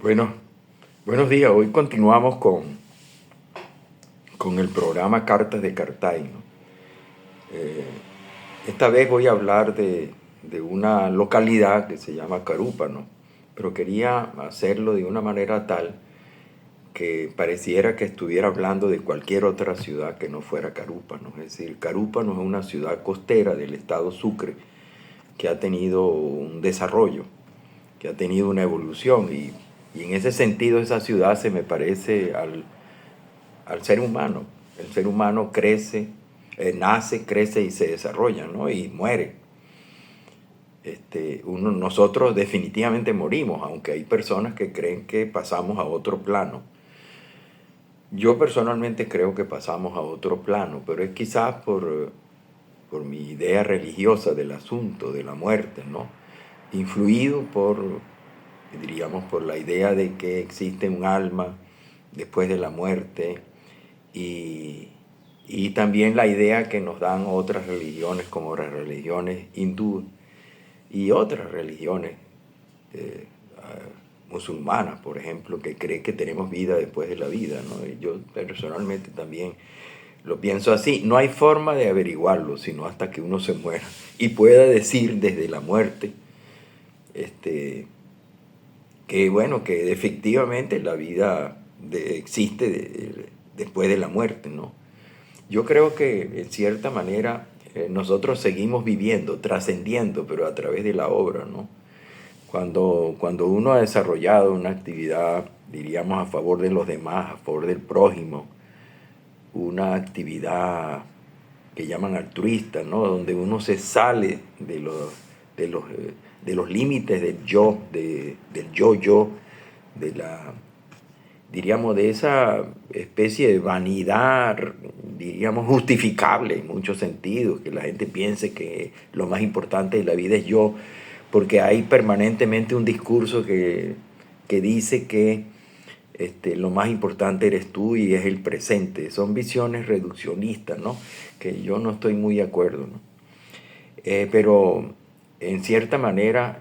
Bueno, buenos días. Hoy continuamos con el programa Cartas de Cartay, ¿no? Esta vez voy a hablar de una localidad que se llama Carúpano, pero quería hacerlo de una manera tal que pareciera que estuviera hablando de cualquier otra ciudad que no fuera Carúpano. Es decir, Carúpano es una ciudad costera del estado Sucre que ha tenido un desarrollo, que ha tenido una evolución y en ese sentido esa ciudad se me parece al ser humano. El ser humano crece, nace, crece y se desarrolla, ¿no? Y muere. Nosotros definitivamente morimos, aunque hay personas que creen que pasamos a otro plano. Yo personalmente creo que pasamos a otro plano, pero es quizás por mi idea religiosa del asunto, de la muerte, ¿no? Influido diríamos, por la idea de que existe un alma después de la muerte y, y también la idea que nos dan otras religiones como las religiones hindú y otras religiones musulmanas, por ejemplo, que creen que tenemos vida después de la vida, ¿no? Y yo personalmente también lo pienso así. No hay forma de averiguarlo, sino hasta que uno se muera y pueda decir desde la muerte que, bueno, que efectivamente la vida existe después de la muerte, ¿no? Yo creo que en cierta manera nosotros seguimos viviendo, trascendiendo, pero a través de la obra, ¿no? Cuando uno ha desarrollado una actividad, diríamos, a favor de los demás, a favor del prójimo, una actividad que llaman altruista, ¿no? Donde uno se sale de los límites del yo, del yo, de la, diríamos, de esa especie de vanidad, diríamos, justificable en muchos sentidos, que la gente piense que lo más importante de la vida es yo, porque hay permanentemente un discurso que dice que lo más importante eres tú y es el presente. Son visiones reduccionistas, ¿no? Que yo no estoy muy de acuerdo, ¿no? Pero en cierta manera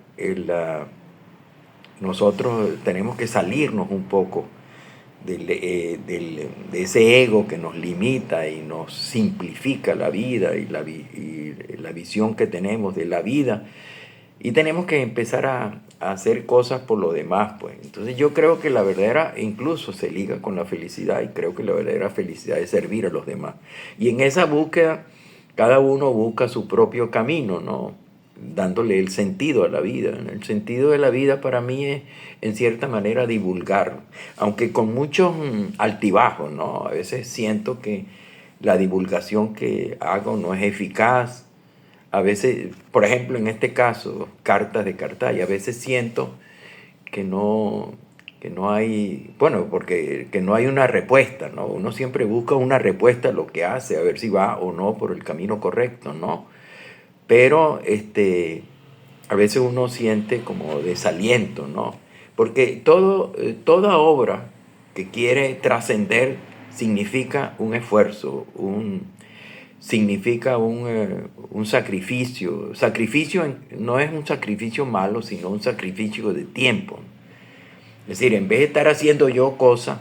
nosotros tenemos que salirnos un poco de ese ego que nos limita y nos simplifica la vida y la visión que tenemos de la vida. Y tenemos que empezar a hacer cosas por lo demás, pues. Entonces yo creo que la verdadera, incluso se liga con la felicidad, y creo que la verdadera felicidad es servir a los demás. Y en esa búsqueda, cada uno busca su propio camino, ¿no? Dándole el sentido a la vida. El sentido de la vida para mí es, en cierta manera, divulgar, aunque con muchos altibajos, ¿no? A veces siento que la divulgación que hago no es eficaz. A veces, por ejemplo, en este caso, Cartas de Cartay, a veces siento que no hay, bueno, porque que no hay una respuesta, ¿no? Uno siempre busca una respuesta a lo que hace, a ver si va o no por el camino correcto, ¿no? Pero a veces uno siente como desaliento, ¿no? Porque toda obra que quiere trascender significa un esfuerzo, significa un sacrificio. Sacrificio no es un sacrificio malo, sino un sacrificio de tiempo. Es decir, en vez de estar haciendo yo cosas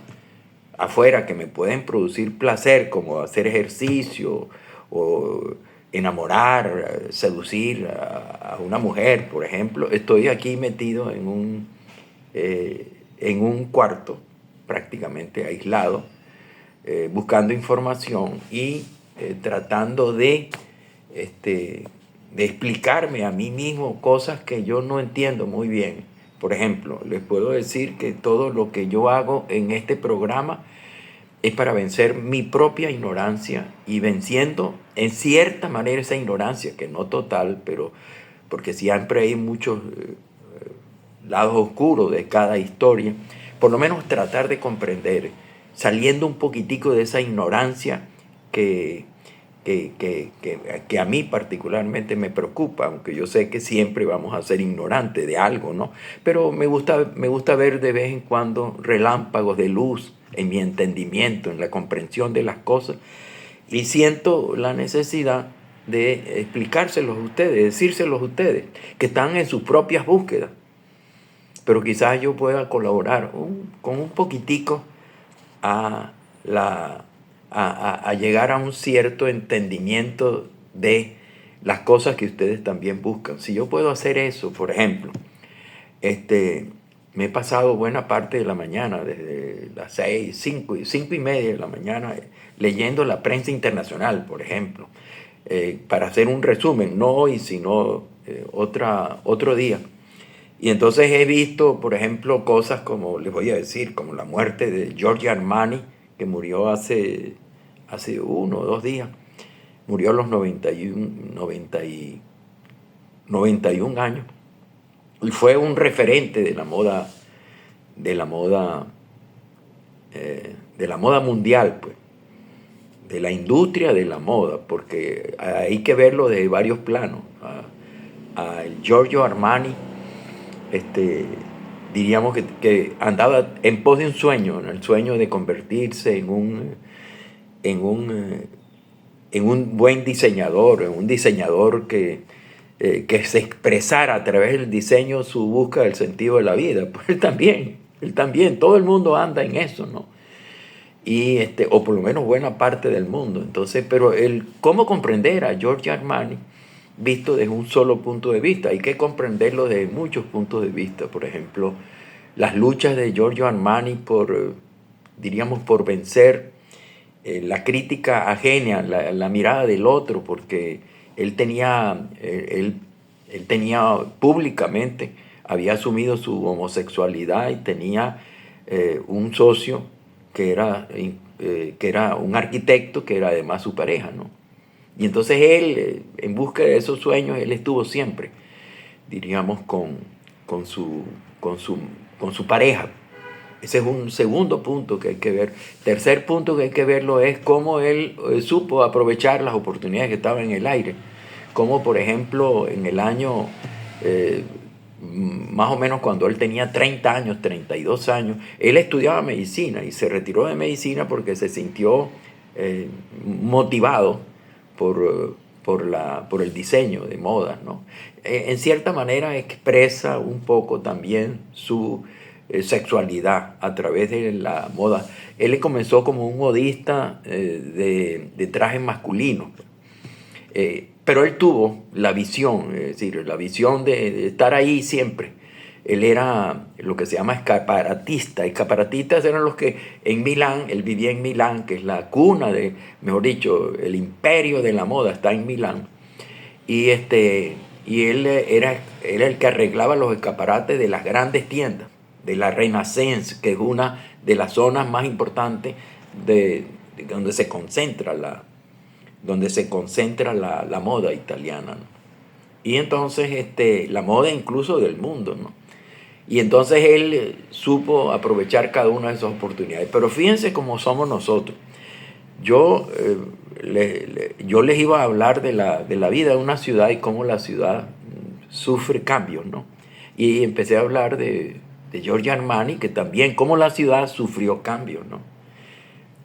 afuera que me pueden producir placer, como hacer ejercicio o enamorar, seducir a una mujer, por ejemplo, estoy aquí metido en un cuarto prácticamente aislado, buscando información y tratando de explicarme a mí mismo cosas que yo no entiendo muy bien. Por ejemplo, les puedo decir que todo lo que yo hago en este programa es para vencer mi propia ignorancia y venciendo en cierta manera esa ignorancia, que no total, pero porque siempre hay muchos lados oscuros de cada historia, por lo menos tratar de comprender, saliendo un poquitico de esa ignorancia que, que a mí particularmente me preocupa, aunque yo sé que siempre vamos a ser ignorantes de algo, ¿no? Pero me gusta ver de vez en cuando relámpagos de luz en mi entendimiento, en la comprensión de las cosas, y siento la necesidad de explicárselos a ustedes, decírselos a ustedes, que están en sus propias búsquedas. pero quizás yo pueda colaborar con un poquitico a, a llegar a un cierto entendimiento de las cosas que ustedes también buscan. Si yo puedo hacer eso, por ejemplo, me he pasado buena parte de la mañana, desde las 5:30 de la mañana, leyendo la prensa internacional, por ejemplo, para hacer un resumen, no hoy, sino otro día. Y entonces he visto, por ejemplo, cosas como, les voy a decir, como la muerte de Giorgio Armani, que murió hace 1 o 2 días. Murió a los 91 años. Y fue un referente de la moda, de la moda, de la moda mundial, pues, de la industria de la moda, porque hay que verlo de varios planos. A Giorgio Armani, diríamos que andaba en pos de un sueño, ¿no? El sueño de convertirse en un buen diseñador, en un diseñador que se expresara a través del diseño su búsqueda del sentido de la vida. Pues él también, todo el mundo anda en eso, ¿no? Y o por lo menos buena parte del mundo. Entonces, pero cómo comprender a Giorgio Armani visto desde un solo punto de vista, hay que comprenderlo desde muchos puntos de vista. Por ejemplo, las luchas de Giorgio Armani diríamos, por vencer la crítica ajena, la mirada del otro, porque él tenía públicamente, había asumido su homosexualidad y tenía un socio que era un arquitecto, que era además su pareja, ¿no? Y entonces él, en busca de esos sueños, él estuvo siempre, diríamos, con su pareja. Ese es un segundo punto que hay que ver. Tercer punto que hay que verlo es cómo él supo aprovechar las oportunidades que estaban en el aire. Como, por ejemplo, en el año, más o menos cuando él tenía 30 años, 32 años, él estudiaba medicina y se retiró de medicina porque se sintió motivado por el diseño de modas, ¿no? En cierta manera expresa un poco también su sexualidad a través de la moda. Él comenzó como un modista de trajes masculinos, pero él tuvo la visión, es decir, la visión de estar ahí siempre. Él era lo que se llama escaparatista. Escaparatistas eran los que en Milán, él vivía en Milán, que es la cuna mejor dicho, el imperio de la moda está en Milán. Y él era el que arreglaba los escaparates de las grandes tiendas, de la Renaissance, que es una de las zonas más importantes de donde se concentra la moda italiana, ¿no? Y entonces la moda incluso del mundo, ¿no? Y entonces él supo aprovechar cada una de esas oportunidades. Pero fíjense cómo somos nosotros. Yo les iba a hablar de la vida de una ciudad y cómo la ciudad sufre cambios, ¿no? Y empecé a hablar de Giorgio Armani, que también cómo la ciudad sufrió cambios, ¿no?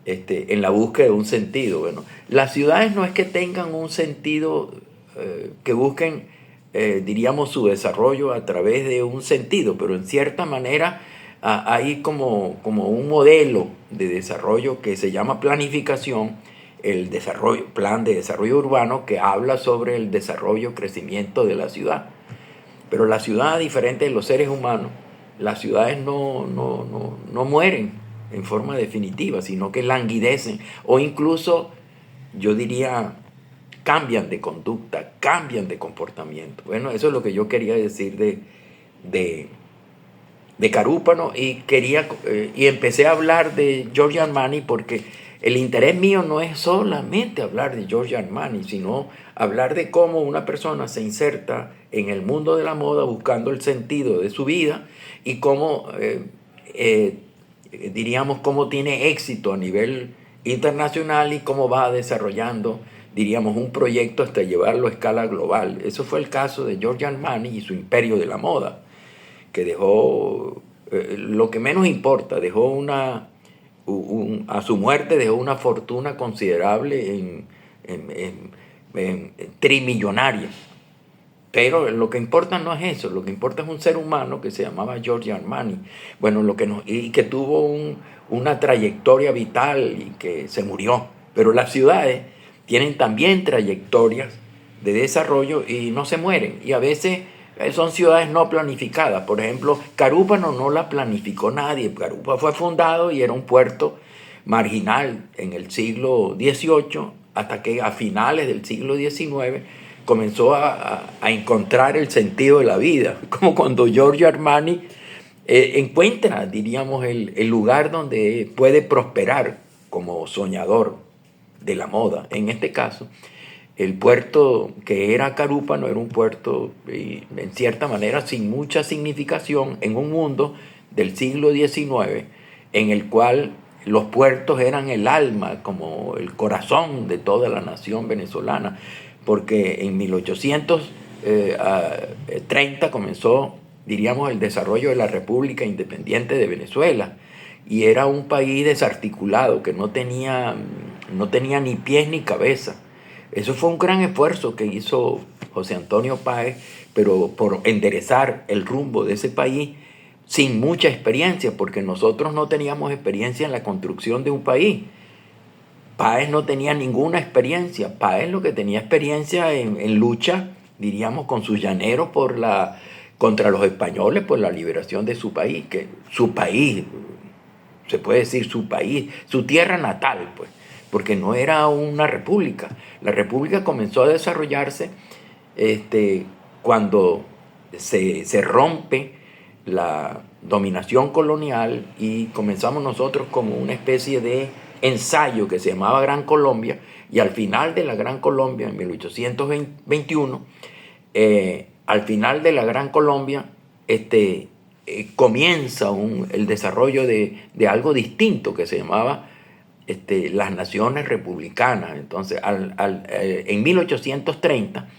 En la búsqueda de un sentido. Bueno, las ciudades no es que tengan un sentido, que busquen, diríamos, su desarrollo a través de un sentido, pero en cierta manera hay como un modelo de desarrollo que se llama planificación, plan de desarrollo urbano, que habla sobre el desarrollo, crecimiento de la ciudad. Pero la ciudad, a diferencia de los seres humanos, las ciudades no mueren en forma definitiva, sino que languidecen o incluso, yo diría, cambian de conducta, cambian de comportamiento. Bueno, eso es lo que yo quería decir de Carúpano, y empecé a hablar de Giorgio Armani porque el interés mío no es solamente hablar de Giorgio Armani, sino hablar de cómo una persona se inserta en el mundo de la moda buscando el sentido de su vida y cómo, diríamos, cómo tiene éxito a nivel internacional y cómo va desarrollando, diríamos, un proyecto hasta llevarlo a escala global. Eso fue el caso de Giorgio Armani y su imperio de la moda, que dejó, lo que menos importa, dejó a su muerte dejó una fortuna considerable en trimillonaria, Pero lo que importa no es eso, lo que importa es un ser humano que se llamaba Giorgio Armani, bueno, y que tuvo una trayectoria vital y que se murió. Pero las ciudades tienen también trayectorias de desarrollo y no se mueren. Y a veces son ciudades no planificadas. Por ejemplo, Carúpano no la planificó nadie. Carúpano fue fundado y era un puerto marginal en el siglo XVIII, hasta que a finales del siglo XIX comenzó a encontrar el sentido de la vida, como cuando Giorgio Armani encuentra, diríamos, el lugar donde puede prosperar como soñador de la moda. En este caso, el puerto que era Carúpano era un puerto, en cierta manera, sin mucha significación en un mundo del siglo XIX, en el cual los puertos eran el alma, como el corazón de toda la nación venezolana, porque en 1830 comenzó, diríamos, el desarrollo de la República Independiente de Venezuela, y era un país desarticulado que no tenía ni pies ni cabeza. Eso fue un gran esfuerzo que hizo José Antonio Páez, pero por enderezar el rumbo de ese país sin mucha experiencia, porque nosotros no teníamos experiencia en la construcción de un país. Páez no tenía ninguna experiencia. Páez lo que tenía experiencia en lucha, diríamos, con sus llaneros contra los españoles por la liberación de su país, que su país, se puede decir su país, su tierra natal, pues, porque no era una república. La república comenzó a desarrollarse cuando se rompe la dominación colonial y comenzamos nosotros como una especie de ensayo que se llamaba Gran Colombia, y al final de la Gran Colombia, en 1821, al final de la Gran Colombia, comienza el desarrollo de algo distinto que se llamaba las naciones republicanas. Entonces, en 1830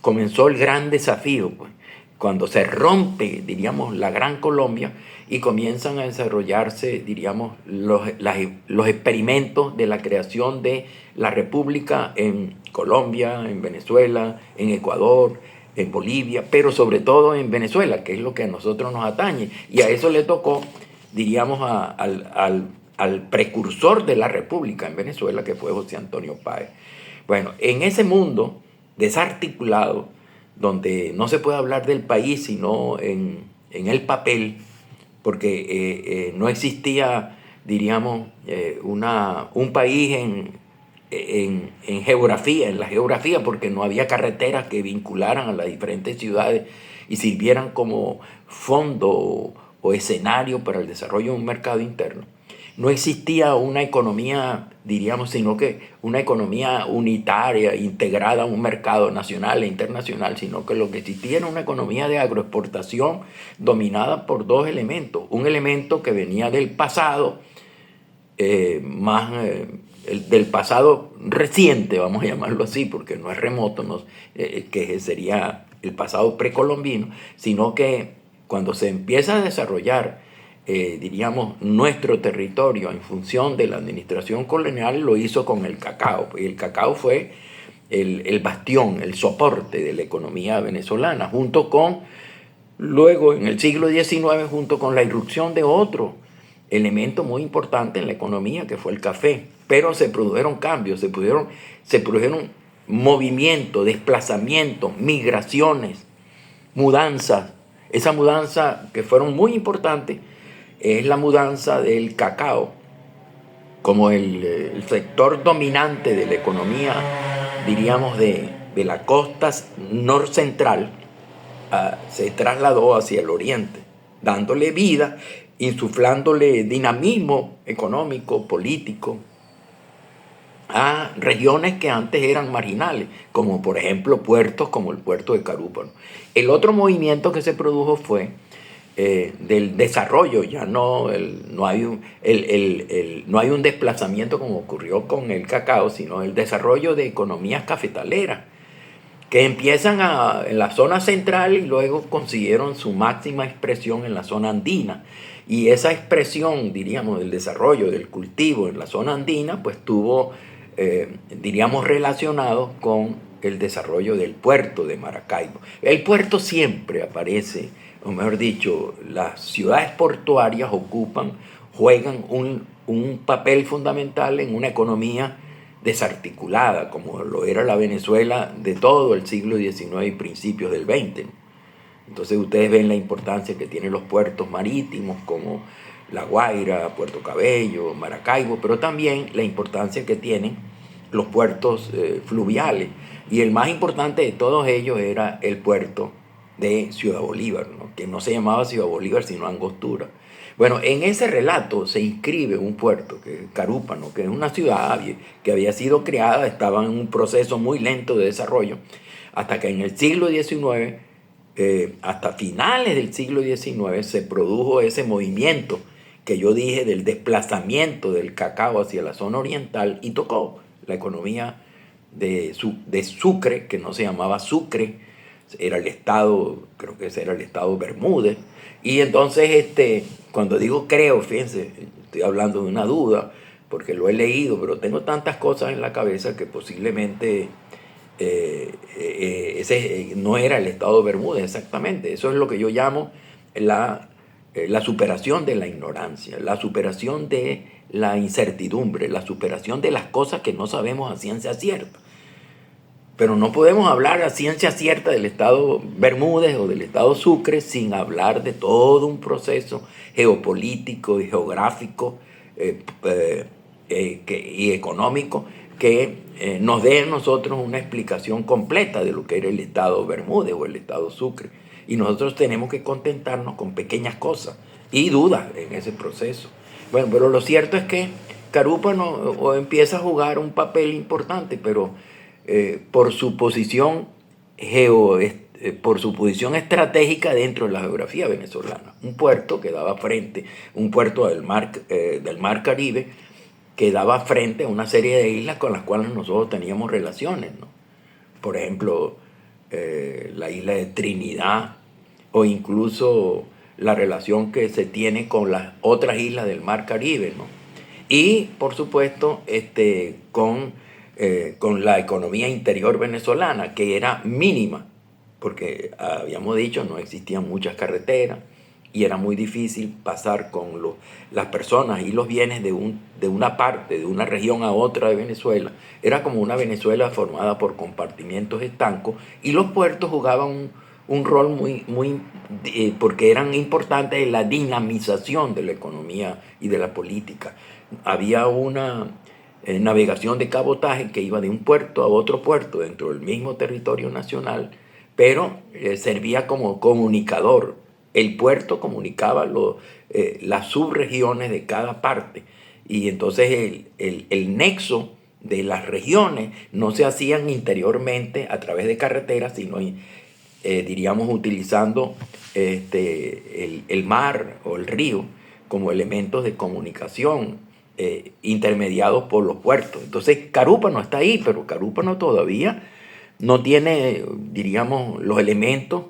comenzó el gran desafío, pues, cuando se rompe, diríamos, la Gran Colombia y comienzan a desarrollarse, diríamos, los experimentos de la creación de la República en Colombia, en Venezuela, en Ecuador, en Bolivia, pero sobre todo en Venezuela, que es lo que a nosotros nos atañe. Y a eso le tocó, diríamos, al precursor de la República en Venezuela, que fue José Antonio Páez. Bueno, en ese mundo desarticulado, donde no se puede hablar del país sino en el papel, porque no existía, diríamos, un país en geografía, en la geografía, porque no había carreteras que vincularan a las diferentes ciudades y sirvieran como fondo o escenario para el desarrollo de un mercado interno. No existía una economía, diríamos, sino que una economía unitaria, integrada a un mercado nacional e internacional, sino que lo que existía era una economía de agroexportación dominada por dos elementos. Un elemento que venía del pasado, del pasado reciente, vamos a llamarlo así, porque no es remoto, que sería el pasado precolombino, sino que cuando se empieza a desarrollar diríamos, nuestro territorio en función de la administración colonial, lo hizo con el cacao. Y el cacao fue el bastión, el soporte de la economía venezolana, luego en el siglo XIX, junto con la irrupción de otro elemento muy importante en la economía, que fue el café. Pero se produjeron cambios, se produjeron movimientos, desplazamientos, migraciones, mudanzas. Esa mudanza que fueron muy importantes es la mudanza del cacao como el sector dominante de la economía, diríamos, de la costa norcentral, se trasladó hacia el oriente, dándole vida, insuflándole dinamismo económico, político, a regiones que antes eran marginales, como por ejemplo puertos como el puerto de Carúpano. El otro movimiento que se produjo fue del desarrollo. Ya no hay un desplazamiento como ocurrió con el cacao, sino el desarrollo de economías cafetaleras que empiezan en la zona central y luego consiguieron su máxima expresión en la zona andina. Y esa expresión, diríamos, del desarrollo del cultivo en la zona andina, pues estuvo, diríamos, relacionado con el desarrollo del puerto de Maracaibo. El puerto siempre aparece, o mejor dicho, las ciudades portuarias juegan un papel fundamental en una economía desarticulada, como lo era la Venezuela de todo el siglo XIX y principios del XX. Entonces ustedes ven la importancia que tienen los puertos marítimos como La Guaira, Puerto Cabello, Maracaibo, pero también la importancia que tienen los puertos fluviales. Y el más importante de todos ellos era el puerto de Ciudad Bolívar, ¿no? Que no se llamaba Ciudad Bolívar sino Angostura. Bueno, en ese relato se inscribe un puerto, que es Carúpano, que es una ciudad que había sido creada, estaba en un proceso muy lento de desarrollo, hasta que en el siglo XIX, hasta finales del siglo XIX, se produjo ese movimiento que yo dije del desplazamiento del cacao hacia la zona oriental y tocó la economía de Sucre, que no se llamaba Sucre, era el estado, creo que ese era el estado Bermúdez. Y entonces, cuando digo creo, fíjense, estoy hablando de una duda, porque lo he leído, pero tengo tantas cosas en la cabeza que posiblemente ese no era el estado Bermúdez exactamente. Eso es lo que yo llamo la superación de la ignorancia, la superación de la incertidumbre, la superación de las cosas que no sabemos a ciencia cierta. Pero no podemos hablar a ciencia cierta del estado Bermúdez o del estado Sucre sin hablar de todo un proceso geopolítico y geográfico y económico que nos dé a nosotros una explicación completa de lo que era el estado Bermúdez o el estado Sucre. Y nosotros tenemos que contentarnos con pequeñas cosas y dudas en ese proceso. Bueno, pero lo cierto es que Carúpano empieza a jugar un papel importante, pero por su posición por su posición estratégica dentro de la geografía venezolana. Un puerto que daba frente, un puerto del mar Caribe, que daba frente a una serie de islas con las cuales nosotros teníamos relaciones, ¿no? Por ejemplo, la isla de Trinidad, o incluso la relación que se tiene con las otras islas del mar Caribe, ¿no? Y, por supuesto, con la economía interior venezolana, que era mínima, porque habíamos dicho no existían muchas carreteras y era muy difícil pasar con las personas y los bienes de una parte, de una región a otra de Venezuela. Era como una Venezuela formada por compartimientos estancos y los puertos jugaban un rol porque eran importantes en la dinamización de la economía y de la política. Había una navegación de cabotaje que iba de un puerto a otro puerto dentro del mismo territorio nacional, pero servía como comunicador. El puerto comunicaba las subregiones de cada parte y entonces el nexo de las regiones no se hacían interiormente a través de carreteras, sino diríamos utilizando el mar o el río como elementos de comunicación intermediados por los puertos. Entonces Carúpano está ahí, pero Carúpano todavía no tiene, diríamos, los elementos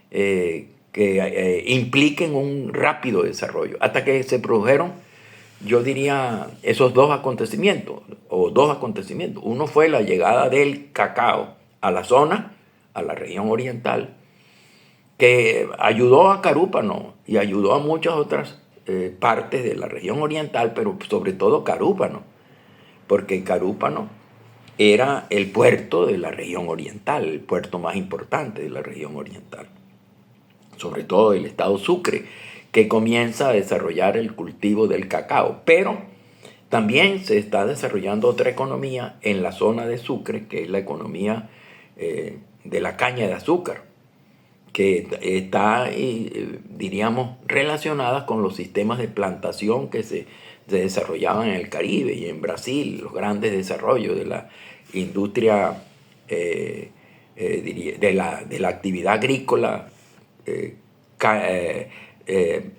que impliquen un rápido desarrollo. Hasta que se produjeron, yo diría, esos dos acontecimientos. Uno fue la llegada del cacao a la zona, a la región oriental, que ayudó a Carúpano y ayudó a muchas otras partes de la región oriental, pero sobre todo Carúpano, porque Carúpano era el puerto de la región oriental, el puerto más importante de la región oriental, sobre todo el estado Sucre, que comienza a desarrollar el cultivo del cacao. Pero también se está desarrollando otra economía en la zona de Sucre, que es la economía de la caña de azúcar, que está, diríamos, relacionada con los sistemas de plantación que se desarrollaban en el Caribe y en Brasil, los grandes desarrollos de la industria, de la actividad agrícola,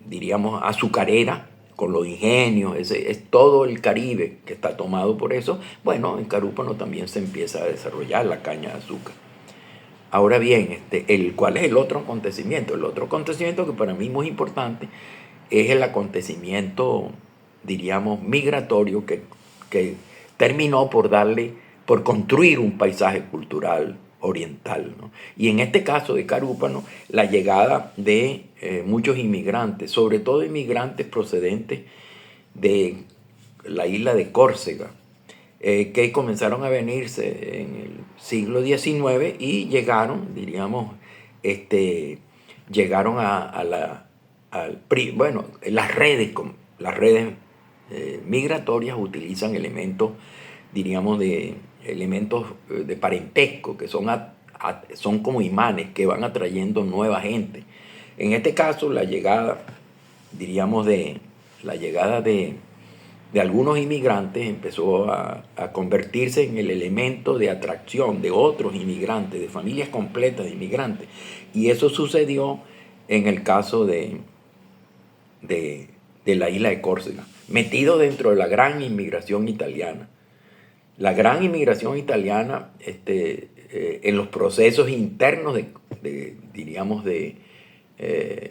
diríamos, azucarera, con los ingenios, es todo el Caribe que está tomado por eso. Bueno, en Carúpano también se empieza a desarrollar la caña de azúcar. Ahora bien, ¿cuál es el otro acontecimiento? El otro acontecimiento que para mí es muy importante es el acontecimiento, diríamos, migratorio que terminó por por construir un paisaje cultural oriental, ¿no? Y en este caso de Carúpano, la llegada de muchos inmigrantes, sobre todo inmigrantes procedentes de la isla de Córcega, que comenzaron a venirse en el siglo XIX y llegaron, diríamos, llegaron bueno, las redes migratorias utilizan elementos, diríamos, de elementos de parentesco, que son como imanes que van atrayendo nueva gente. En este caso, la llegada, diríamos, la llegada de algunos inmigrantes empezó a convertirse en el elemento de atracción de otros inmigrantes, de familias completas de inmigrantes. Y eso sucedió en el caso de la isla de Córcega, metido dentro de la gran inmigración italiana. La gran inmigración italiana, en los procesos internos en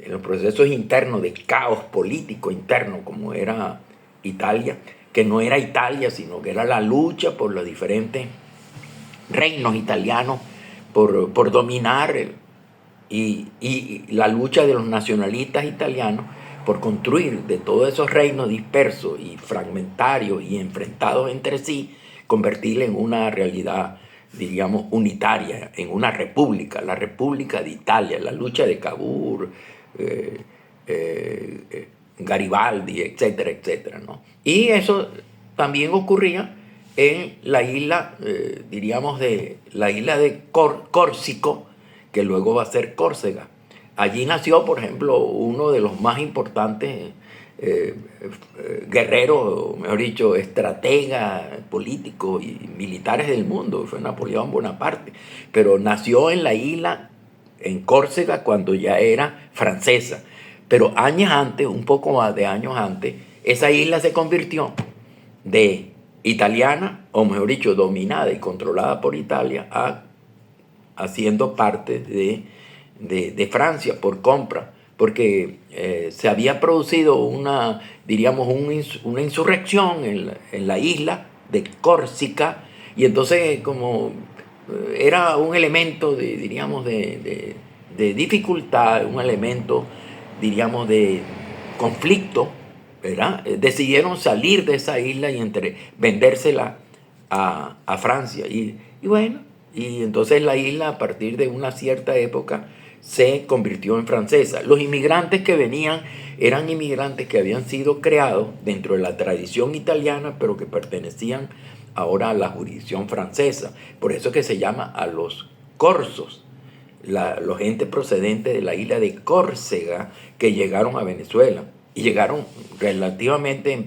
los procesos internos de caos político interno, como era Italia, que no era Italia, sino que era la lucha por los diferentes reinos italianos, por dominar y la lucha de los nacionalistas italianos por construir de todos esos reinos dispersos y fragmentarios y enfrentados entre sí, convertirla en una realidad, diríamos, unitaria, en una república, la República de Italia, la lucha de Cavour, Garibaldi, etcétera, etcétera, ¿no? Y eso también ocurría en la isla, diríamos, la isla de Córsico, que luego va a ser Córcega. Allí nació, por ejemplo, uno de los más importantes guerreros, mejor dicho, estrategas políticos y militares del mundo, fue Napoleón Bonaparte, pero nació en la isla, en Córcega, cuando ya era francesa. Pero años antes, un poco más de años antes, esa isla se convirtió de italiana, o mejor dicho, dominada y controlada por Italia, haciendo parte de Francia por compra, porque se había producido una insurrección en la isla de Córcega, y entonces como era un elemento de dificultad, un elemento, diríamos, de conflicto, ¿verdad? Decidieron salir de esa isla y vendérsela a Francia. Y bueno, y entonces la isla, a partir de una cierta época, se convirtió en francesa. Los inmigrantes que venían eran inmigrantes que habían sido creados dentro de la tradición italiana, pero que pertenecían ahora a la jurisdicción francesa. Por eso es que se llama a los corsos, los gente procedente de la isla de Córcega, que llegaron a Venezuela y llegaron relativamente,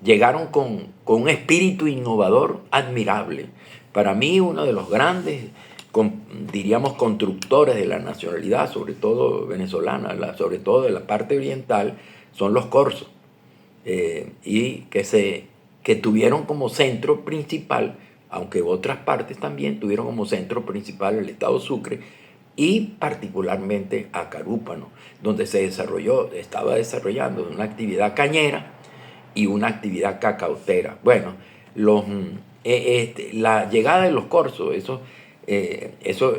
llegaron con un espíritu innovador admirable. Para mí, uno de los grandes, diríamos, constructores de la nacionalidad, sobre todo venezolana, sobre todo de la parte oriental, son los corsos, y que tuvieron como centro principal, aunque otras partes también tuvieron como centro principal el estado Sucre y particularmente a Carúpano, donde estaba desarrollando una actividad cañera y una actividad cacautera. Bueno, la llegada de los corsos, esos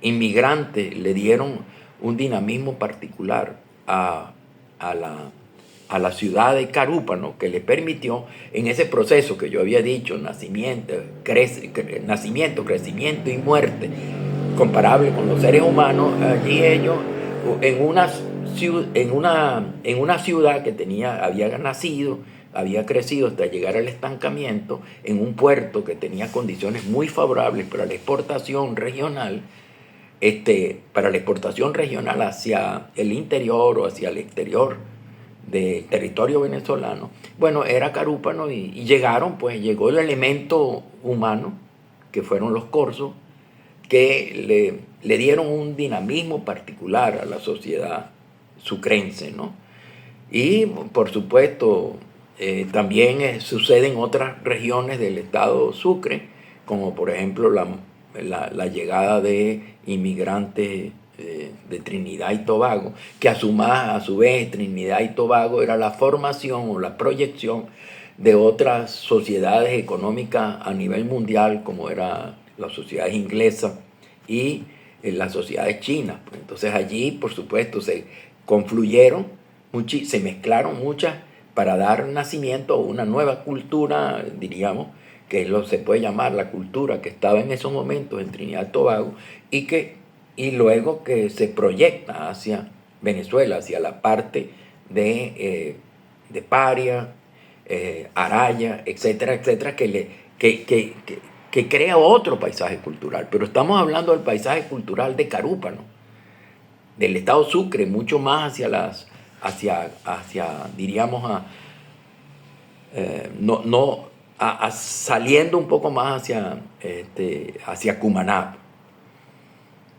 inmigrantes le dieron un dinamismo particular a la ciudad de Carúpano, que le permitió, en ese proceso que yo había dicho, nacimiento, crecimiento y muerte, comparable con los seres humanos, allí ellos, en una ciudad que había nacido, había crecido hasta llegar al estancamiento, en un puerto que tenía condiciones muy favorables para la exportación regional, hacia el interior o hacia el exterior del territorio venezolano. Bueno, era Carúpano y llegó el elemento humano, que fueron los corsos, que le dieron un dinamismo particular a la sociedad sucrense, ¿no? Y, por supuesto, también sucede en otras regiones del estado Sucre, como por ejemplo la llegada de inmigrantes de Trinidad y Tobago, que a su vez Trinidad y Tobago era la formación o la proyección de otras sociedades económicas a nivel mundial, como eran las sociedades inglesas y las sociedades chinas. Pues entonces allí, por supuesto, se confluyeron, se mezclaron muchas para dar nacimiento a una nueva cultura, diríamos, que se puede llamar la cultura que estaba en esos momentos en Trinidad y Tobago, y luego que se proyecta hacia Venezuela, hacia la parte de Paria, Araya, etcétera, etcétera, que crea otro paisaje cultural. Pero estamos hablando del paisaje cultural de Carúpano, del estado Sucre, mucho más diríamos, saliendo un poco más hacia Cumaná.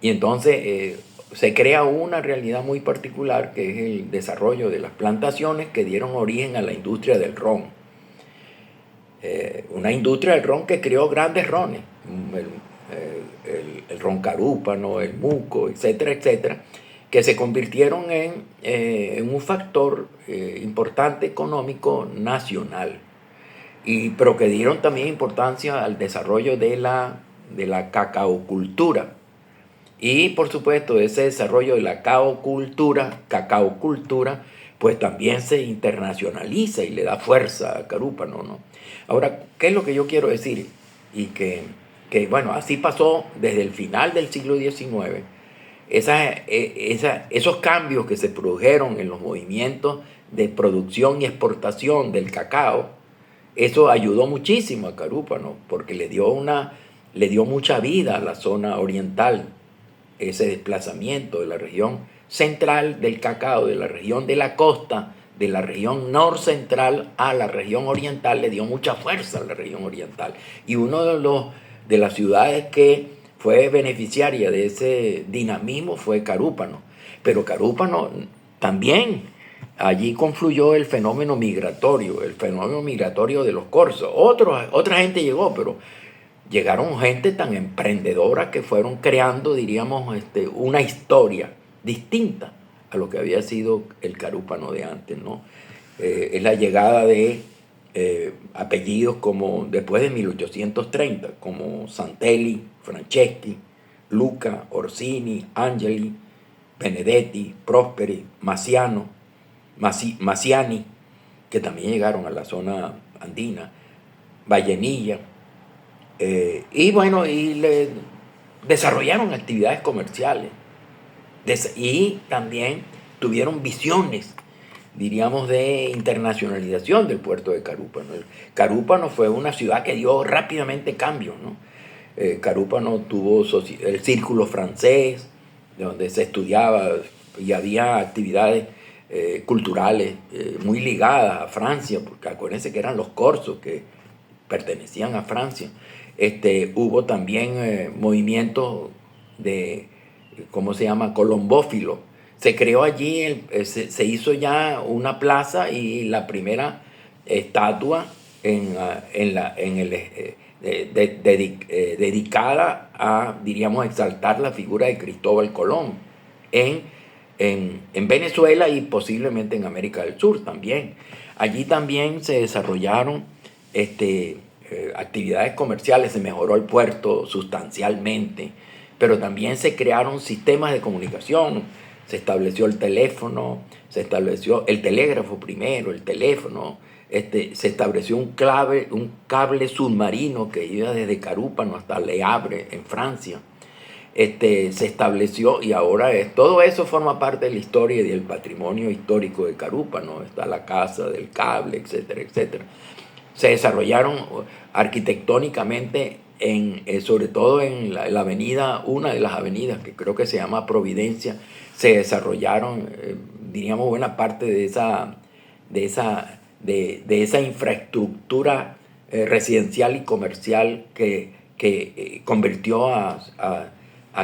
Y entonces se crea una realidad muy particular, que es el desarrollo de las plantaciones que dieron origen a la industria del ron. Una industria del ron que creó grandes rones, el ron Carúpano, el Muco, etcétera, etcétera, que se convirtieron en un factor importante económico nacional, pero que dieron también importancia al desarrollo de la cacaocultura. Y por supuesto, ese desarrollo de la cacaocultura, pues también se internacionaliza y le da fuerza a Carúpano, ¿no? Ahora, ¿qué es lo que yo quiero decir? Y que bueno, así pasó desde el final del siglo XIX. Esos cambios que se produjeron en los movimientos de producción y exportación del cacao, eso ayudó muchísimo a Carúpano, porque le dio mucha vida a la zona oriental, ese desplazamiento de la región central del cacao, de la región de la costa, de la región norcentral a la región oriental, le dio mucha fuerza a la región oriental. Y uno de las ciudades que fue beneficiaria de ese dinamismo fue Carúpano. Pero Carúpano también, allí confluyó el fenómeno migratorio de los corzos. Otra gente llegó, pero llegaron gente tan emprendedora que fueron creando, diríamos, una historia distinta a lo que había sido el Carúpano de antes, ¿no? Es la llegada de apellidos como después de 1830, como Santelli, Franceschi, Luca, Orsini, Angeli, Benedetti, Prosperi, Maciani, que también llegaron a la zona andina, Vallenilla, y bueno, desarrollaron actividades comerciales y también tuvieron visiones, diríamos, de internacionalización del puerto de Carúpano. Carúpano fue una ciudad que dio rápidamente cambios, ¿no? Carúpano tuvo el círculo francés, donde se estudiaba y había actividades culturales muy ligadas a Francia, porque acuérdense que eran los corzos que pertenecían a Francia. Hubo también movimientos de, ¿cómo se llama?, colombófilo. Se creó allí, se hizo ya una plaza y la primera estatua dedicada a, diríamos, exaltar la figura de Cristóbal Colón en Venezuela y posiblemente en América del Sur también. Allí también se desarrollaron actividades comerciales, se mejoró el puerto sustancialmente, pero también se crearon sistemas de comunicación, se estableció el teléfono, se estableció el telégrafo primero, el teléfono, se estableció un cable submarino que iba desde Carúpano hasta Le Havre en Francia. Se estableció y ahora todo eso forma parte de la historia y del patrimonio histórico de Carúpano. Está la casa del cable, etcétera, etcétera. Se desarrollaron arquitectónicamente, sobre todo en la avenida, una de las avenidas que creo que se llama Providencia, se desarrollaron, diríamos, buena parte de esa infraestructura residencial y comercial que convirtió a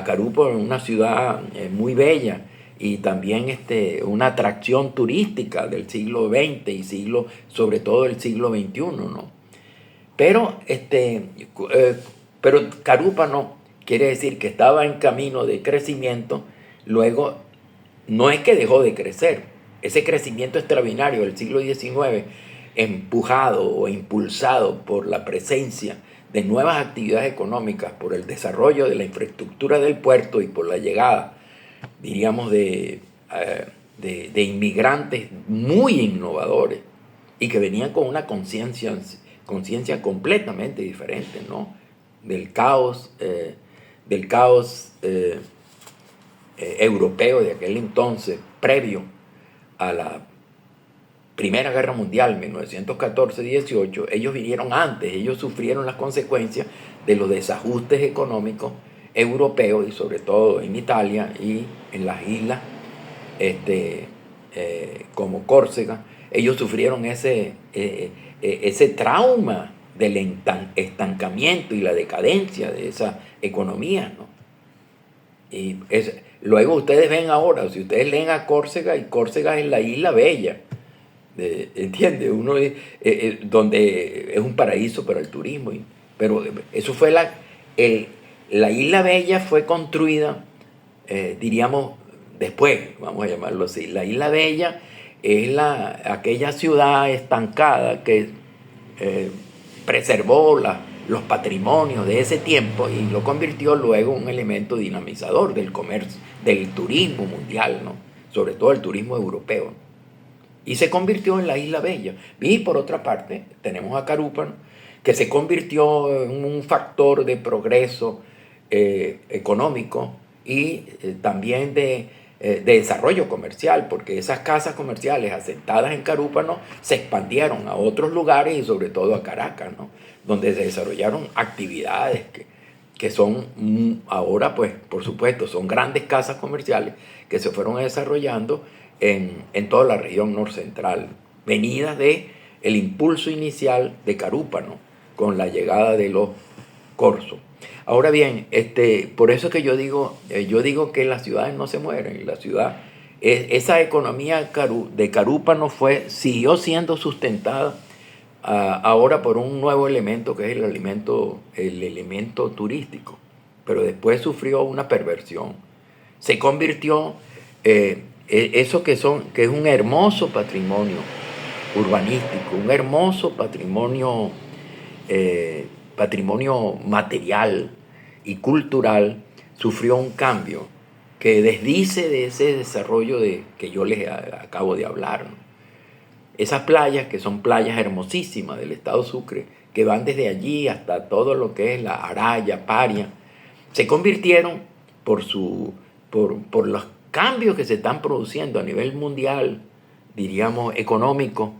Carúpano en una ciudad muy bella y también una atracción turística del siglo XX y sobre todo del siglo XXI, ¿no? Pero Carúpano quiere decir que estaba en camino de crecimiento. Luego, no es que dejó de crecer. Ese crecimiento extraordinario del siglo XIX empujado o impulsado por la presencia de nuevas actividades económicas, por el desarrollo de la infraestructura del puerto y por la llegada, diríamos, de inmigrantes muy innovadores y que venían con una conciencia completamente diferente, ¿no? Del caos europeo de aquel entonces, previo a la Primera Guerra Mundial, 1914-18, ellos vinieron antes, ellos sufrieron las consecuencias de los desajustes económicos europeos y sobre todo en Italia y en las islas como Córcega. Ellos sufrieron ese trauma del estancamiento y la decadencia de esa economía, ¿no? Y luego ustedes ven ahora, si ustedes leen a Córcega, y Córcega es la isla bella, ¿entiende? Donde es un paraíso para el turismo. Pero eso fue la Isla Bella fue construida, diríamos, después, vamos a llamarlo así. La Isla Bella es aquella ciudad estancada que preservó los patrimonios de ese tiempo y lo convirtió luego en un elemento dinamizador del comercio, del turismo mundial, ¿no? Sobre todo el turismo europeo. Y se convirtió en la Isla Bella. Y por otra parte, tenemos a Carúpano, que se convirtió en un factor de progreso económico y también de desarrollo comercial, porque esas casas comerciales asentadas en Carúpano se expandieron a otros lugares y sobre todo a Caracas, ¿no? Donde se desarrollaron actividades que son ahora, pues, por supuesto, son grandes casas comerciales que se fueron desarrollando en toda la región norcentral, venidas de el impulso inicial de Carúpano con la llegada de los corsos. Ahora bien, por eso es que yo digo que las ciudades no se mueren. Esa economía de Carúpano siguió siendo sustentada ahora por un nuevo elemento que es el elemento turístico, pero después sufrió una perversión. Se convirtió eso que es un hermoso patrimonio urbanístico, un hermoso patrimonio material y cultural, sufrió un cambio que desdice de ese desarrollo que yo les acabo de hablar, ¿no? Esas playas, que son playas hermosísimas del estado Sucre, que van desde allí hasta todo lo que es la Araya, Paria, se convirtieron por los cambios que se están produciendo a nivel mundial, diríamos económico,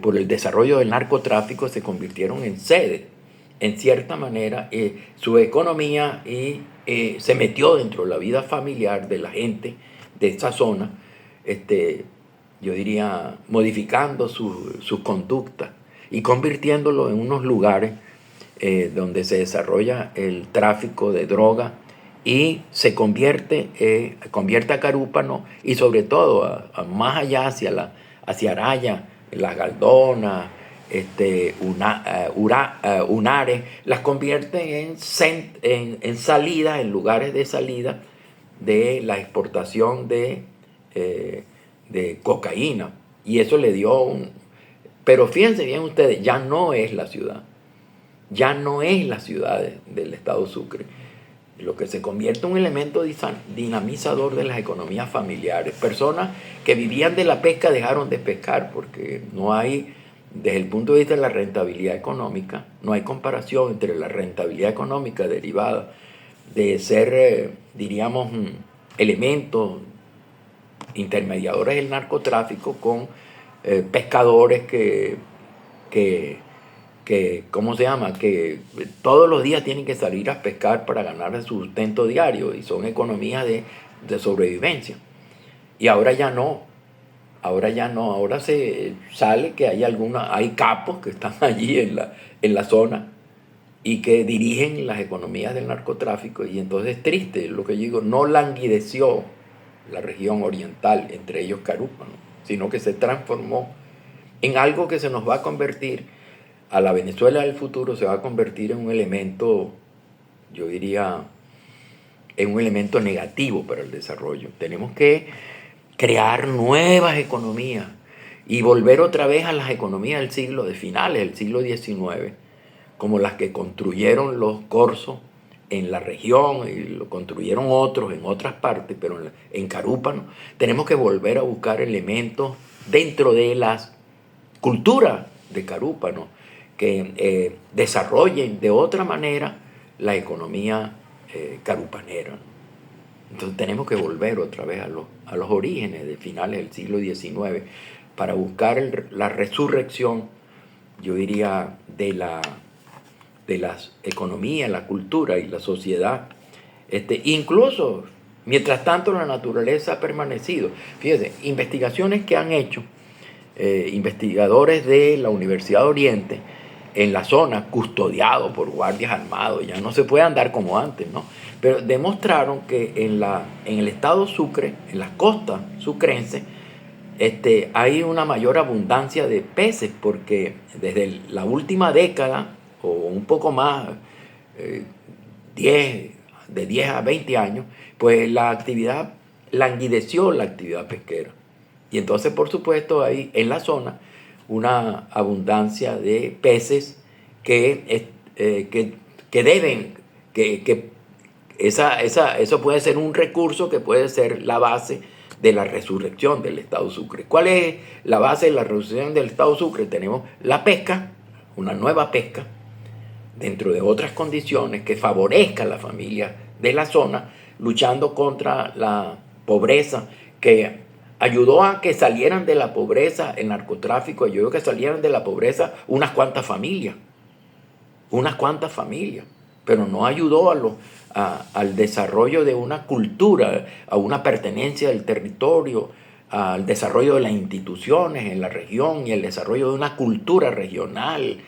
por el desarrollo del narcotráfico, se convirtieron en sede. En cierta manera, su economía se metió dentro de la vida familiar de la gente de esa zona, yo diría, modificando sus conductas y convirtiéndolo en unos lugares donde se desarrolla el tráfico de droga y se convierte a Carúpano y sobre todo más allá hacia Araya, Las Galdonas, Unares, las convierte en salida, en lugares de salida de la exportación de cocaína. Y eso le dio Pero fíjense bien ustedes, ya no es la ciudad del estado Sucre. Lo que se convierte en un elemento dinamizador de las economías familiares. Personas que vivían de la pesca dejaron de pescar porque no hay, desde el punto de vista de la rentabilidad económica, no hay comparación entre la rentabilidad económica derivada de ser, diríamos, elementos intermediadores del narcotráfico con pescadores ¿cómo se llama? Que todos los días tienen que salir a pescar para ganar su sustento diario y son economías de sobrevivencia. Y ahora ya no, ahora se sale que hay capos que están allí en la zona y que dirigen las economías del narcotráfico y entonces es triste, lo que yo digo, no languideció la región oriental, entre ellos Carúpano, sino que se transformó en algo que se nos va a convertir a la Venezuela del futuro, se va a convertir en un elemento, yo diría, en un elemento negativo para el desarrollo. Tenemos que crear nuevas economías y volver otra vez a las economías de finales del siglo XIX, como las que construyeron los corsos en la región y lo construyeron otros en otras partes, pero en Carúpano tenemos que volver a buscar elementos dentro de las culturas de Carúpano que desarrollen de otra manera la economía carupanera. Entonces tenemos que volver otra vez a los orígenes de finales del siglo XIX para buscar la resurrección, yo diría, de las economías, la cultura y la sociedad. Incluso, mientras tanto, la naturaleza ha permanecido. Fíjense, investigaciones que han hecho investigadores de la Universidad de Oriente en la zona, custodiados por guardias armados, ya no se puede andar como antes, ¿no? Pero demostraron que en el estado Sucre, en las costas sucrenses, hay una mayor abundancia de peces, porque desde la última década, o un poco más, de 10 a 20 años, pues languideció la actividad pesquera. Y entonces, por supuesto, hay en la zona una abundancia de peces que eso puede ser un recurso que puede ser la base de la resurrección del Estado Sucre. ¿Cuál es la base de la resurrección del Estado Sucre? Tenemos la pesca, una nueva pesca, dentro de otras condiciones que favorezca a la familia de la zona, luchando contra la pobreza, que ayudó a que salieran de la pobreza, el narcotráfico ayudó a que salieran de la pobreza unas cuantas familias, pero no ayudó al desarrollo de una cultura, a una pertenencia del territorio, al desarrollo de las instituciones en la región y el desarrollo de una cultura regional,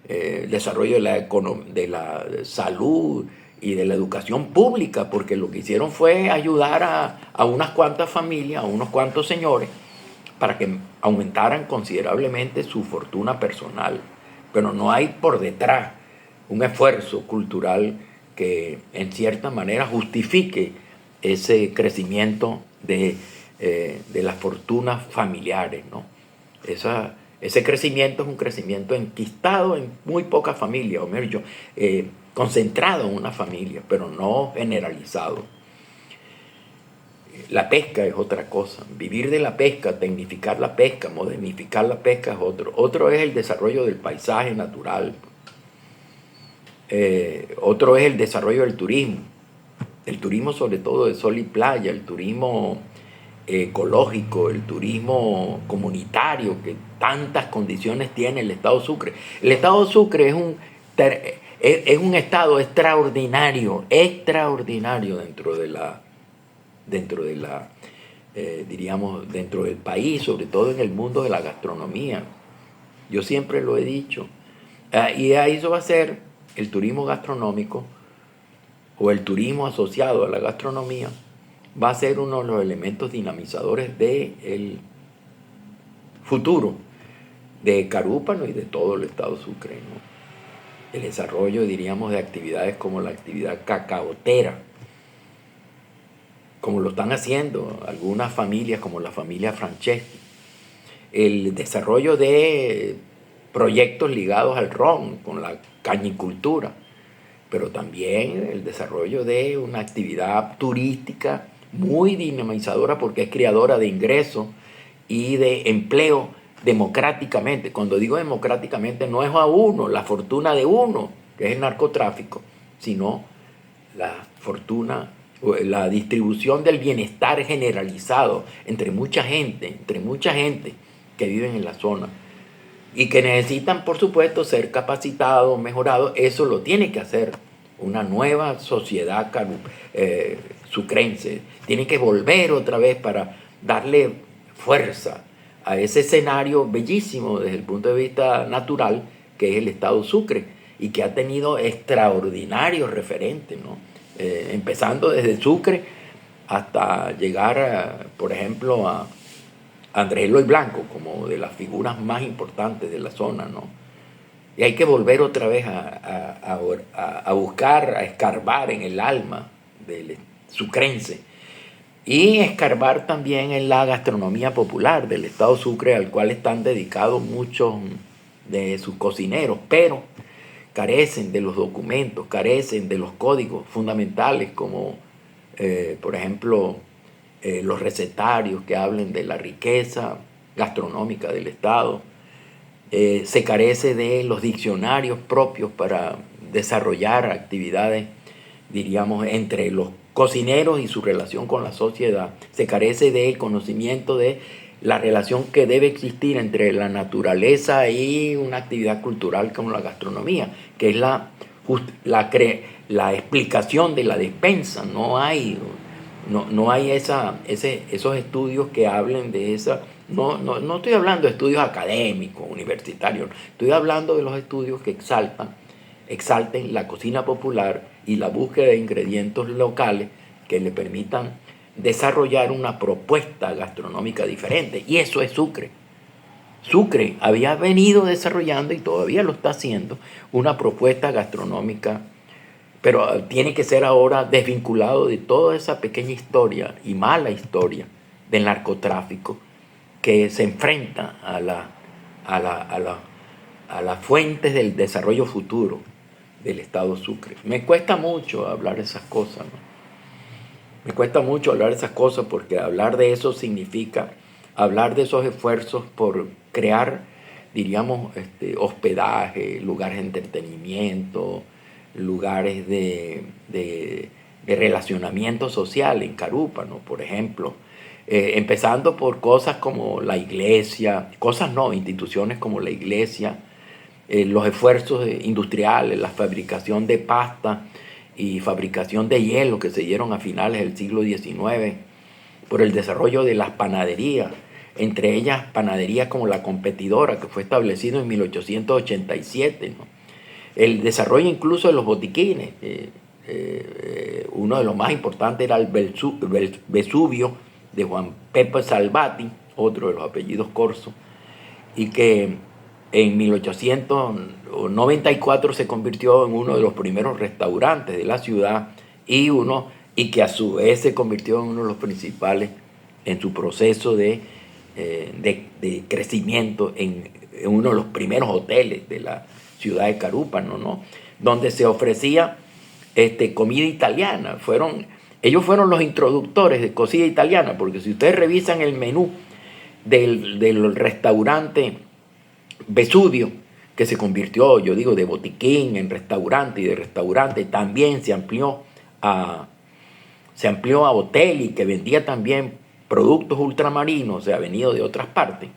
el desarrollo de la salud y de la educación pública, porque lo que hicieron fue ayudar a unas cuantas familias, a unos cuantos señores, para que aumentaran considerablemente su fortuna personal. Pero no hay por detrás un esfuerzo cultural que en cierta manera justifique ese crecimiento de las fortunas familiares, ¿no? Ese crecimiento es un crecimiento enquistado en muy pocas familias, o mejor dicho, concentrado en una familia, pero no generalizado. La pesca es otra cosa. Vivir de la pesca, tecnificar la pesca, modernificar la pesca es otro. Otro es el desarrollo del paisaje natural. Otro es el desarrollo del turismo. El turismo sobre todo de sol y playa, el turismo ecológico, el turismo comunitario, que tantas condiciones tiene el Estado Sucre. El Estado Sucre es un estado extraordinario diríamos, dentro del país, sobre todo en el mundo de la gastronomía. Yo siempre lo he dicho. Y ahí eso va a ser el turismo gastronómico o el turismo asociado a la gastronomía, va a ser uno de los elementos dinamizadores del futuro de Carúpano y de todo el estado Sucre, ¿no? El desarrollo, diríamos, de actividades como la actividad cacaotera, como lo están haciendo algunas familias, como la familia Franceschi. El desarrollo de proyectos ligados al ron, con la cañicultura, pero también el desarrollo de una actividad turística muy dinamizadora, porque es creadora de ingresos y de empleo democráticamente. Cuando digo democráticamente, no es a uno, la fortuna de uno, que es el narcotráfico, sino la fortuna, la distribución del bienestar generalizado entre mucha gente que vive en la zona y que necesitan, por supuesto, ser capacitados, mejorados. Eso lo tiene que hacer una nueva sociedad sucrense. Tiene que volver otra vez para darle fuerza a ese escenario bellísimo desde el punto de vista natural que es el estado Sucre y que ha tenido extraordinarios referentes, ¿no? Empezando desde Sucre hasta llegar, por ejemplo, a Andrés Eloy Blanco, como de las figuras más importantes de la zona, ¿no? Y hay que volver otra vez a buscar, a escarbar en el alma del sucrense y escarbar también en la gastronomía popular del estado Sucre, al cual están dedicados muchos de sus cocineros, pero carecen de los documentos, carecen de los códigos fundamentales como, por ejemplo, los recetarios que hablen de la riqueza gastronómica del estado. Se carece de los diccionarios propios para desarrollar actividades, diríamos, entre los cocineros y su relación con la sociedad. Se carece del conocimiento de la relación que debe existir entre la naturaleza y una actividad cultural como la gastronomía, que es la explicación de la despensa. No hay esos estudios que hablen de esa. No estoy hablando de estudios académicos, universitarios, estoy hablando de los estudios que exalten la cocina popular y la búsqueda de ingredientes locales que le permitan desarrollar una propuesta gastronómica diferente. Y eso es Sucre. Sucre había venido desarrollando, y todavía lo está haciendo, una propuesta gastronómica, pero tiene que ser ahora desvinculado de toda esa pequeña historia y mala historia del narcotráfico que se enfrenta a las fuentes del desarrollo futuro del estado Sucre. Me cuesta mucho hablar de esas cosas, ¿no? Me cuesta mucho hablar de esas cosas porque hablar de eso significa hablar de esos esfuerzos por crear, diríamos, hospedaje, lugares de entretenimiento, lugares de relacionamiento social en Carúpano, por ejemplo. Empezando por cosas como la iglesia, instituciones como la iglesia, los esfuerzos industriales, la fabricación de pasta y fabricación de hielo que se dieron a finales del siglo XIX, por el desarrollo de las panaderías, entre ellas panaderías como La Competidora, que fue establecido en 1887, ¿no? El desarrollo incluso de los botiquines, uno de los más importantes era el Vesubio de Juan Pepe Salvati, otro de los apellidos Corso, y que en 1894 se convirtió en uno de los primeros restaurantes de la ciudad y que a su vez se convirtió en uno de los principales en su proceso de crecimiento en uno de los primeros hoteles de la ciudad de Carúpano, ¿no? Donde se ofrecía comida italiana. Ellos fueron los introductores de cocina italiana, porque si ustedes revisan el menú del restaurante Vesubio, que se convirtió, yo digo, de botiquín en restaurante, y de restaurante también se amplió a hotel, y que vendía también productos ultramarinos, o sea, venido de otras partes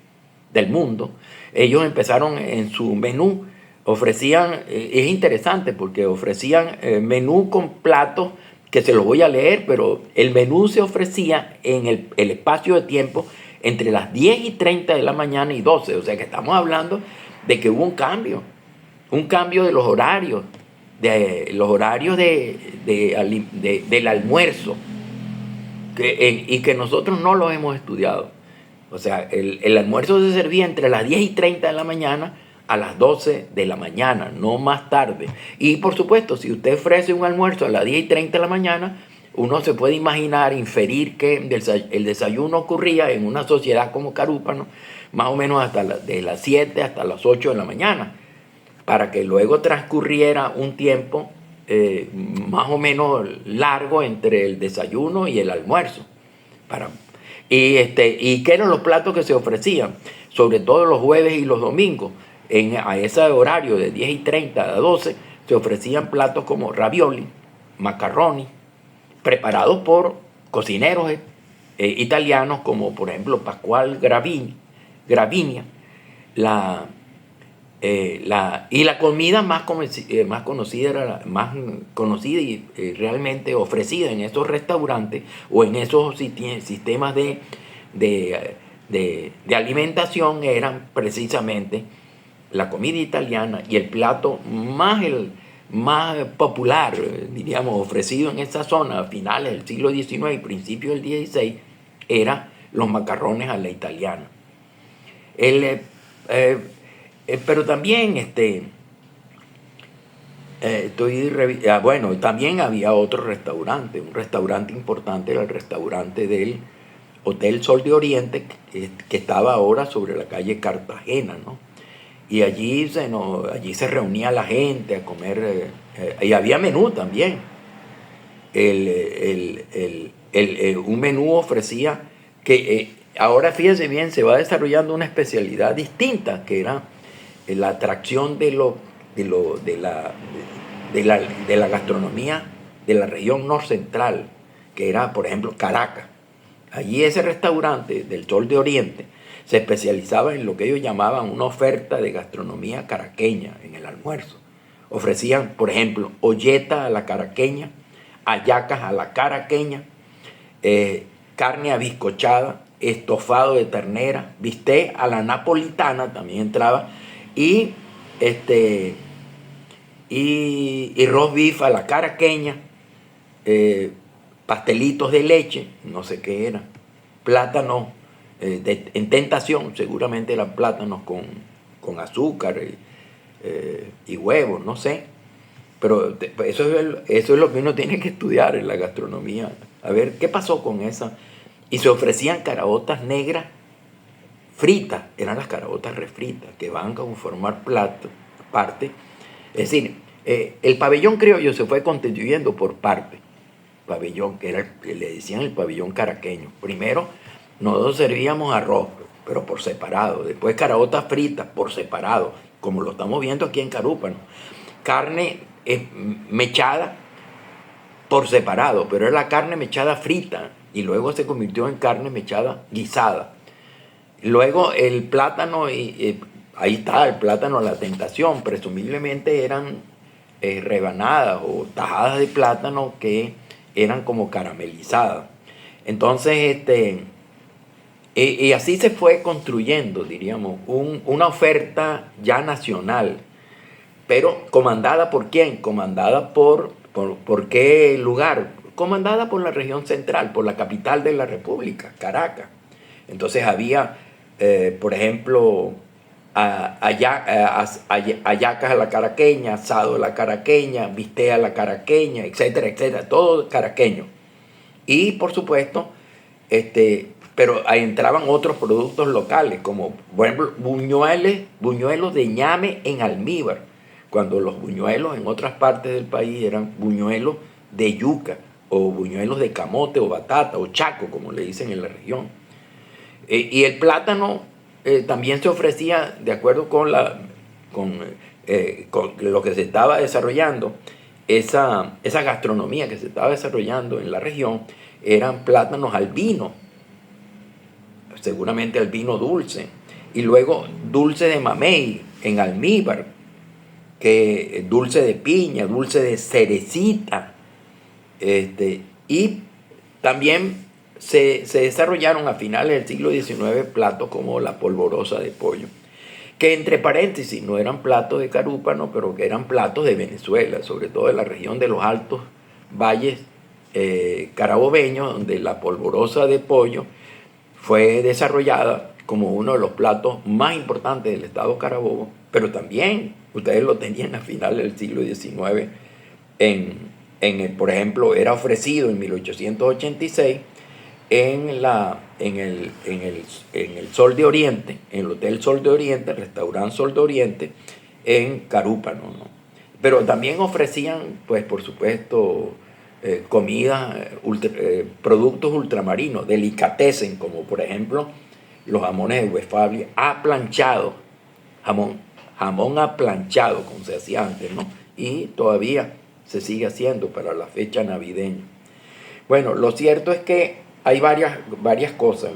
del mundo. Ellos empezaron en su menú, ofrecían, es interesante porque ofrecían menú con platos que se los voy a leer, pero el menú se ofrecía en el espacio de tiempo entre las 10:30 de la mañana y 12, o sea que estamos hablando de que hubo un cambio de los horarios, del almuerzo, y que nosotros no lo hemos estudiado. O sea, el almuerzo se servía entre las 10:30 de la mañana a las 12 de la mañana, no más tarde. Y por supuesto, si usted ofrece un almuerzo a las 10:30 de la mañana, uno se puede imaginar, inferir que el desayuno ocurría en una sociedad como Carúpano, más o menos de las 7 hasta las 8 de la mañana, para que luego transcurriera un tiempo más o menos largo entre el desayuno y el almuerzo. ¿Y qué eran los platos que se ofrecían? Sobre todo los jueves y los domingos, a ese horario de 10:30 a 12, se ofrecían platos como ravioli, macarroni, preparados por cocineros italianos como por ejemplo Pasquale Gravinia. Y la comida más conocida y realmente ofrecida en esos restaurantes o en esos sistemas de alimentación eran precisamente la comida italiana, y el plato más popular, diríamos, ofrecido en esa zona a finales del siglo XIX y principios del XVI, era los macarrones a la italiana. Pero también Bueno, también había otro restaurante, un restaurante importante, era el restaurante del Hotel Sol de Oriente, que estaba ahora sobre la calle Cartagena, ¿no? Y allí se reunía la gente a comer, y había menú también. Un menú ofrecía ahora fíjense bien, se va desarrollando una especialidad distinta, que era la atracción de la gastronomía de la región norcentral, que era, por ejemplo, Caracas. Allí ese restaurante del Sol de Oriente se especializaba en lo que ellos llamaban una oferta de gastronomía caraqueña en el almuerzo. Ofrecían, por ejemplo, olleta a la caraqueña, hallacas a la caraqueña, carne abiscochada, estofado de ternera, bistec a la napolitana también entraba, y roast beef a la caraqueña, pastelitos de leche, no sé qué era, plátanos en tentación, seguramente eran plátanos con azúcar y huevos, no sé. Pero eso es lo que uno tiene que estudiar en la gastronomía. A ver, ¿qué pasó con esa? Y se ofrecían caraotas negras fritas, eran las caraotas refritas, que van a conformar parte. Es decir, el pabellón criollo se fue constituyendo por parte. Pabellón, que le decían el pabellón caraqueño. Primero, nosotros servíamos arroz, pero por separado. Después caraotas fritas, por separado, como lo estamos viendo aquí en Carúpano. Carne mechada, por separado, pero era la carne mechada frita y luego se convirtió en carne mechada guisada. Luego el plátano, ahí está el plátano a la tentación, presumiblemente eran rebanadas o tajadas de plátano que eran como caramelizadas. Entonces, y así se fue construyendo, diríamos, una oferta ya nacional, pero comandada por quién, comandada por qué lugar, comandada por la región central, por la capital de la República, Caracas. Entonces había, por ejemplo, hallacas a la caraqueña, asado a la caraqueña, bistec a la caraqueña, etcétera, etcétera, todo caraqueño. Y por supuesto, pero ahí entraban otros productos locales, como por ejemplo buñuelos de ñame en almíbar, cuando los buñuelos en otras partes del país eran buñuelos de yuca, o buñuelos de camote, o batata, o chaco, como le dicen en la región. Y el plátano también se ofrecía, de acuerdo con lo que se estaba desarrollando, esa gastronomía que se estaba desarrollando en la región, eran plátanos al vino, seguramente al vino dulce, y luego dulce de mamey en almíbar, que dulce de piña, dulce de cerecita, y también se desarrollaron a finales del siglo XIX platos como la polvorosa de pollo, que entre paréntesis no eran platos de Carúpano, pero que eran platos de Venezuela, sobre todo de la región de los altos valles carabobeños, donde la polvorosa de pollo fue desarrollada como uno de los platos más importantes del estado Carabobo, pero también ustedes lo tenían a finales del siglo XIX. Por ejemplo, era ofrecido en 1886 en el Sol de Oriente, en el Hotel Sol de Oriente, el restaurante Sol de Oriente, en Carúpano, ¿no? Pero también ofrecían, pues por supuesto, comidas, productos ultramarinos, delicatessen, como por ejemplo los jamones de Westfalia aplanchados, jamón aplanchado, como se hacía antes, ¿no? Y todavía se sigue haciendo para la fecha navideña. Bueno, lo cierto es que hay varias cosas.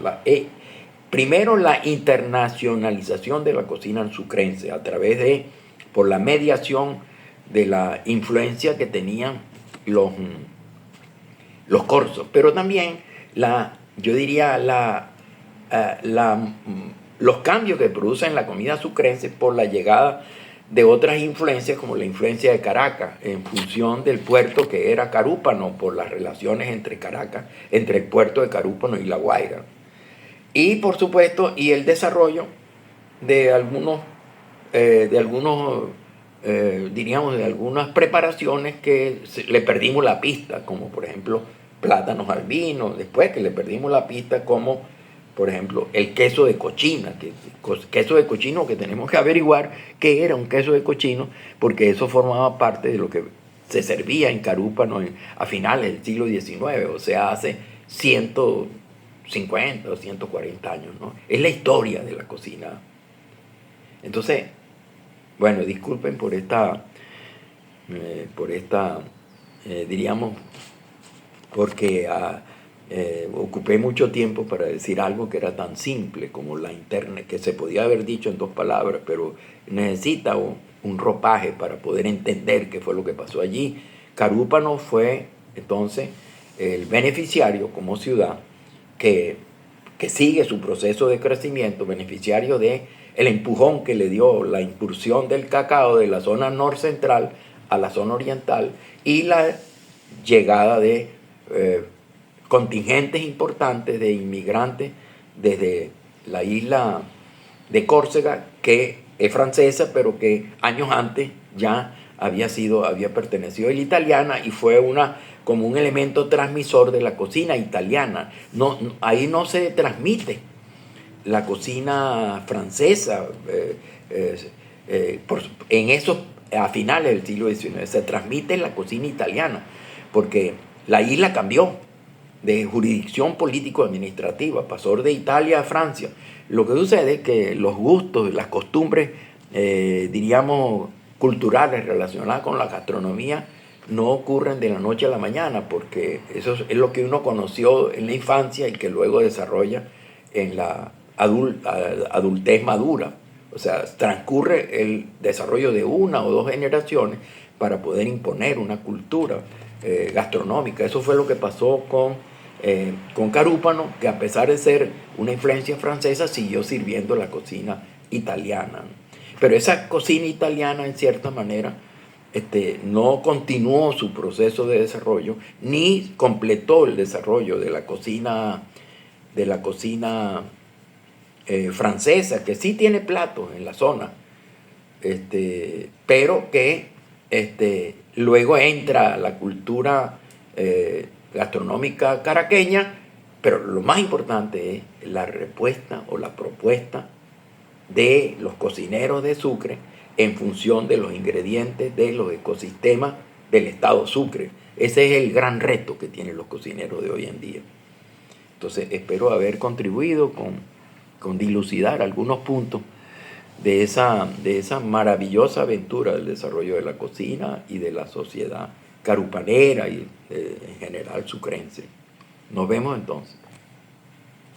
Primero, la internacionalización de la cocina sucrense a través por la mediación de la influencia que tenían los corsos, pero también yo diría los cambios que producen la comida sucrense por la llegada de otras influencias, como la influencia de Caracas, en función del puerto que era Carúpano, por las relaciones entre el puerto de Carúpano y La Guaira. Y por supuesto, y el desarrollo de algunos diríamos, de algunas preparaciones que le perdimos la pista, como por ejemplo plátanos al vino, después que le perdimos la pista, como por ejemplo el queso de cochina, queso de cochino que tenemos que averiguar qué era un queso de cochino, porque eso formaba parte de lo que se servía en Carúpano a finales del siglo XIX, o sea, hace 150 o 140 años, ¿no? Es la historia de la cocina. Entonces, bueno, disculpen diríamos, porque ocupé mucho tiempo para decir algo que era tan simple como la Internet, que se podía haber dicho en 2 palabras, pero necesita un ropaje para poder entender qué fue lo que pasó allí. Carúpano fue entonces el beneficiario como ciudad que sigue su proceso de crecimiento, beneficiario de el empujón que le dio la incursión del cacao de la zona norcentral a la zona oriental y la llegada de contingentes importantes de inmigrantes desde la isla de Córcega, que es francesa, pero que años antes ya había pertenecido a la italiana y fue como un elemento transmisor de la cocina italiana. Ahí no se transmite la cocina francesa a finales del siglo XIX, se transmite la cocina italiana, porque la isla cambió de jurisdicción político-administrativa, pasó de Italia a Francia. Lo que sucede es que los gustos, las costumbres, diríamos, culturales relacionadas con la gastronomía no ocurren de la noche a la mañana, porque eso es lo que uno conoció en la infancia y que luego desarrolla en la adultez madura. O sea, transcurre el desarrollo de 1 o 2 generaciones para poder imponer una cultura gastronómica. Eso fue lo que pasó con Carúpano, que a pesar de ser una influencia francesa, siguió sirviendo la cocina italiana. Pero esa cocina italiana, en cierta manera, no continuó su proceso de desarrollo, ni completó el desarrollo de la cocina francesa, que sí tiene platos en la zona, pero que luego entra la cultura gastronómica caraqueña, pero lo más importante es la respuesta o la propuesta de los cocineros de Sucre en función de los ingredientes de los ecosistemas del estado Sucre. Ese es el gran reto que tienen los cocineros de hoy en día. Entonces espero haber contribuido con dilucidar algunos puntos de esa maravillosa aventura del desarrollo de la cocina y de la sociedad carupanera y en general sucrense. Nos vemos entonces.